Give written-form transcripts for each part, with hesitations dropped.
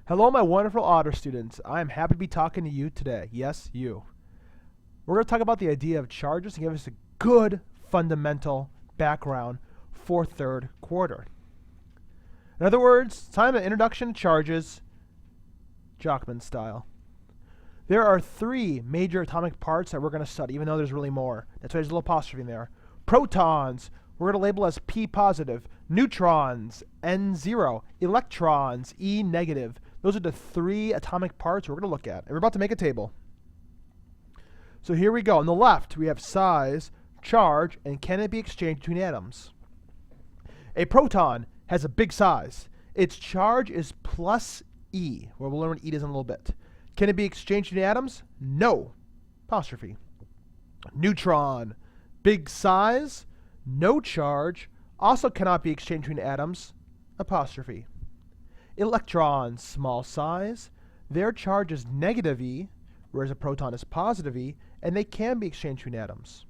Hello, my wonderful honor students. I am happy to be talking to you today. Yes, you. We're going to talk about the idea of charges and give us a good fundamental background for third quarter. In other words, time of introduction to charges, Jockman style. There are three major atomic parts that we're going to study, even though there's really more. That's why there's a little apostrophe in there. Protons, we're going to label as P positive. Neutrons, N0. Electrons, E negative. Those are the three atomic parts we're going to look at. And we're about to make a table. So here we go. On the left, we have size, charge, and can it be exchanged between atoms? A proton has a big size. Its charge is plus E. Well, we'll learn what E is in a little bit. Can it be exchanged between atoms? No. Apostrophe. Neutron, big size, no charge, also cannot be exchanged between atoms. Apostrophe. Electrons, small size, their charge is negative E, whereas a proton is positive E, and they can be exchanged between atoms.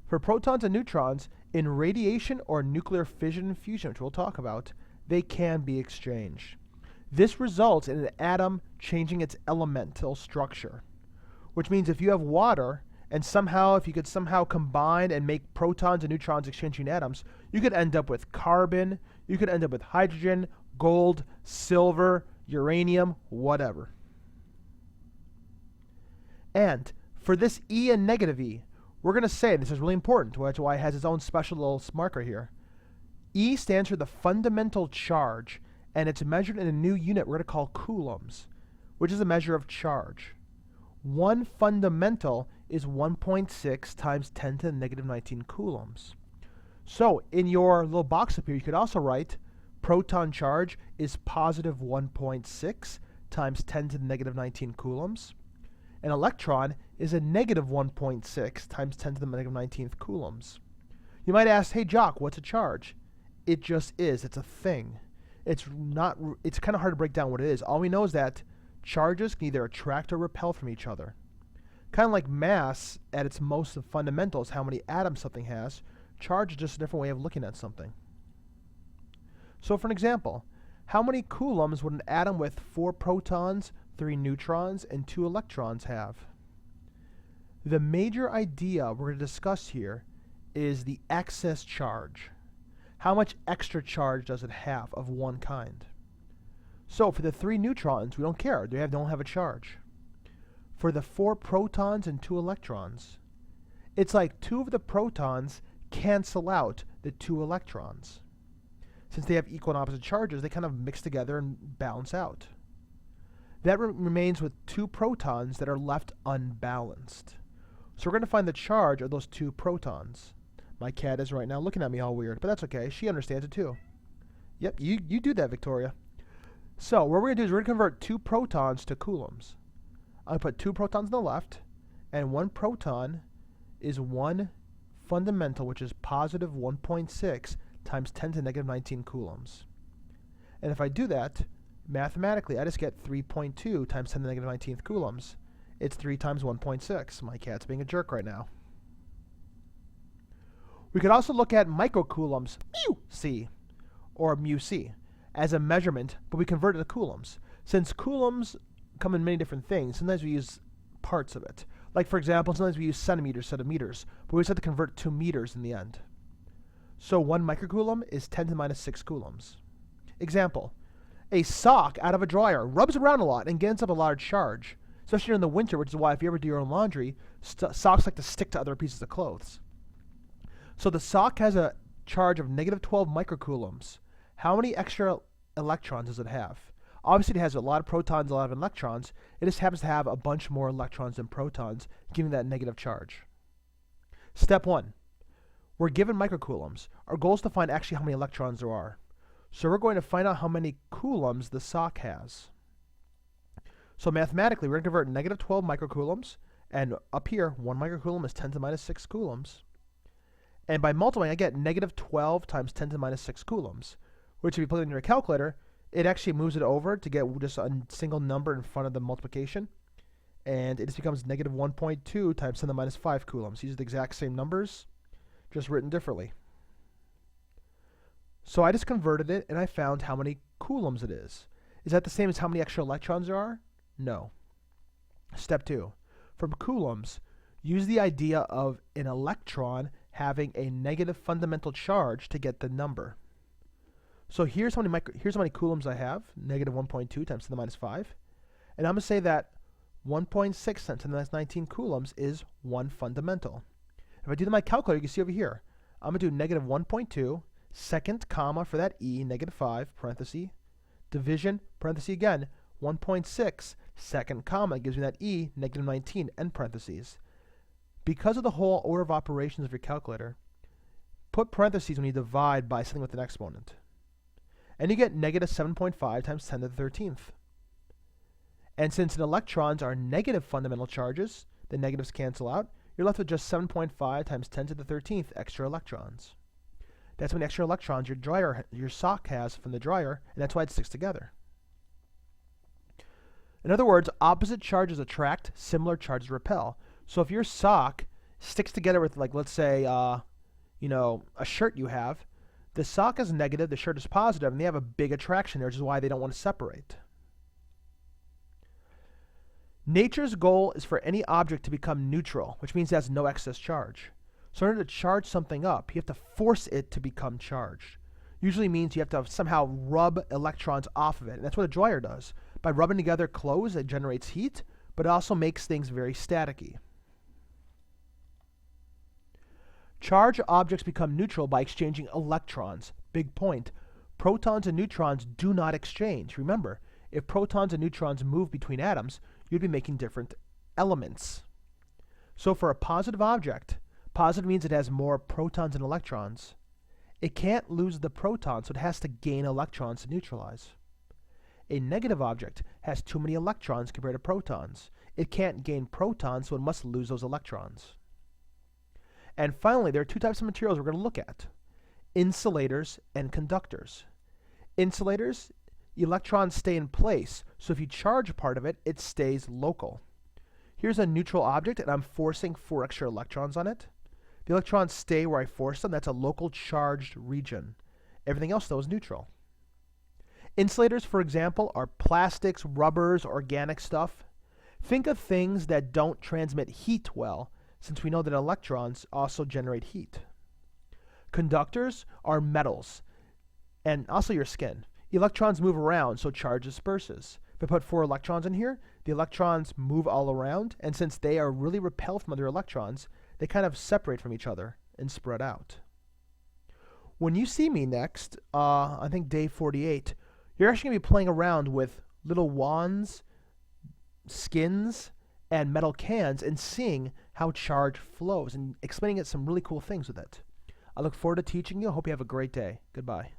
For protons and neutrons, in radiation or nuclear fission and fusion, which we'll talk about, they can be exchanged. This results in an atom changing its elemental structure, which means if you have water, and if you could somehow combine and make protons and neutrons exchanging atoms, you could end up with carbon, you could end up with hydrogen, gold, silver, uranium, whatever. And for this E and negative E, we're going to say, this is really important, that's why it has its own special little marker here. E stands for the fundamental charge, and it's measured in a new unit we're going to call coulombs, which is a measure of charge. One fundamental is 1.6 times 10 to the negative 19 coulombs. So in your little box up here, you could also write proton charge is positive 1.6 times 10 to the negative 19 coulombs. An electron is a negative 1.6 times 10 to the negative 19th coulombs. You might ask, hey Jock, what's a charge? It just is. It's a thing. It's kind of hard to break down what it is. All we know is that charges can either attract or repel from each other. Kind of like mass at its most fundamental is how many atoms something has. Charge is just a different way of looking at something. So for an example, how many coulombs would an atom with 4 protons, 3 neutrons, and 2 electrons have? The major idea we're going to discuss here is the excess charge. How much extra charge does it have of one kind? So for the 3 neutrons, we don't care. They don't have a charge. For the 4 protons and 2 electrons, it's like 2 of the protons cancel out the 2 electrons. Since they have equal and opposite charges, they kind of mix together and balance out. That remains with 2 protons that are left unbalanced. So we're going to find the charge of those 2 protons. My cat is right now looking at me all weird, but that's okay. She understands it too. Yep, you do that, Victoria. So what we're going to do is we're going to convert 2 protons to coulombs. I'm going to put 2 protons on the left, and 1 proton is 1 fundamental, which is positive 1.6 times 10 to the negative 19 coulombs. And if I do that, mathematically, I just get 3.2 times 10 to the negative 19th coulombs. It's 3 times 1.6. My cat's being a jerk right now. We could also look at microcoulombs, C, or mu C, as a measurement, but we convert it to coulombs. Since coulombs come in many different things, sometimes we use parts of it. Like, for example, sometimes we use centimeters instead of meters, but we just have to convert to meters in the end. So 1 microcoulomb is 10 to the minus 6 coulombs. Example, a sock out of a dryer rubs around a lot and gets up a large charge, especially in the winter, which is why if you ever do your own laundry, socks like to stick to other pieces of clothes. So the sock has a charge of negative 12 microcoulombs. How many extra electrons does it have? Obviously, it has a lot of protons, a lot of electrons. It just happens to have a bunch more electrons than protons, giving that negative charge. Step 1. We're given microcoulombs. Our goal is to find actually how many electrons there are. So we're going to find out how many coulombs the sock has. So mathematically, we're going to convert negative 12 microcoulombs, and up here, 1 microcoulomb is 10 to the minus 6 coulombs. And by multiplying, I get negative 12 times 10 to the minus 6 coulombs, which if you put it in your calculator, it actually moves it over to get just a single number in front of the multiplication. And it just becomes negative 1.2 times 10 to the minus 5 coulombs. These are the exact same numbers, just written differently. So I just converted it, and I found how many coulombs it is. Is that the same as how many extra electrons there are? No. Step 2. From Coulombs, use the idea of an electron having a negative fundamental charge to get the number. So here's how many coulombs I have, negative 1.2 times 10 to the minus 5. And I'm going to say that 1.6 times 10 to the minus 19 coulombs is 1 fundamental. If I do my calculator, you can see over here, I'm going to do negative 1.2, second comma for that e, negative 5, parenthesis, division, parenthesis again, 1.6, second comma, gives me that e, negative 19, end parentheses. Because of the whole order of operations of your calculator, put parentheses when you divide by something with an exponent. And you get negative 7.5 times 10 to the 13th. And since electrons are negative fundamental charges, the negatives cancel out, you're left with just 7.5 times 10 to the 13th extra electrons. That's how many extra electrons your sock has from the dryer, and that's why it sticks together. In other words, opposite charges attract, similar charges repel. So if your sock sticks together with, like, let's say, a shirt you have, the sock is negative, the shirt is positive, and they have a big attraction there, which is why they don't want to separate. Nature's goal is for any object to become neutral, which means it has no excess charge. So in order to charge something up, you have to force it to become charged. Usually means you have to somehow rub electrons off of it, and that's what a dryer does. By rubbing together clothes, it generates heat, but it also makes things very staticky. Charged objects become neutral by exchanging electrons. Big point. Protons and neutrons do not exchange. Remember, if protons and neutrons move between atoms, you'd be making different elements. So for a positive object, positive means it has more protons and electrons. It can't lose the protons, so it has to gain electrons to neutralize. A negative object has too many electrons compared to protons. It can't gain protons, so it must lose those electrons. And finally, there are two types of materials we're going to look at: insulators and conductors. Insulators, electrons stay in place, so if you charge part of it, it stays local. Here's a neutral object, and I'm forcing 4 extra electrons on it. The electrons stay where I force them. That's a local charged region. Everything else, though, is neutral. Insulators, for example, are plastics, rubbers, organic stuff. Think of things that don't transmit heat well, since we know that electrons also generate heat. Conductors are metals, and also your skin. Electrons move around, so charge disperses. If I put 4 electrons in here, the electrons move all around, and since they are really repelled from other electrons, they kind of separate from each other and spread out. When you see me next, I think day 48, you're actually going to be playing around with little wands, skins, and metal cans and seeing how charge flows and explaining some really cool things with it. I look forward to teaching you. I hope you have a great day. Goodbye.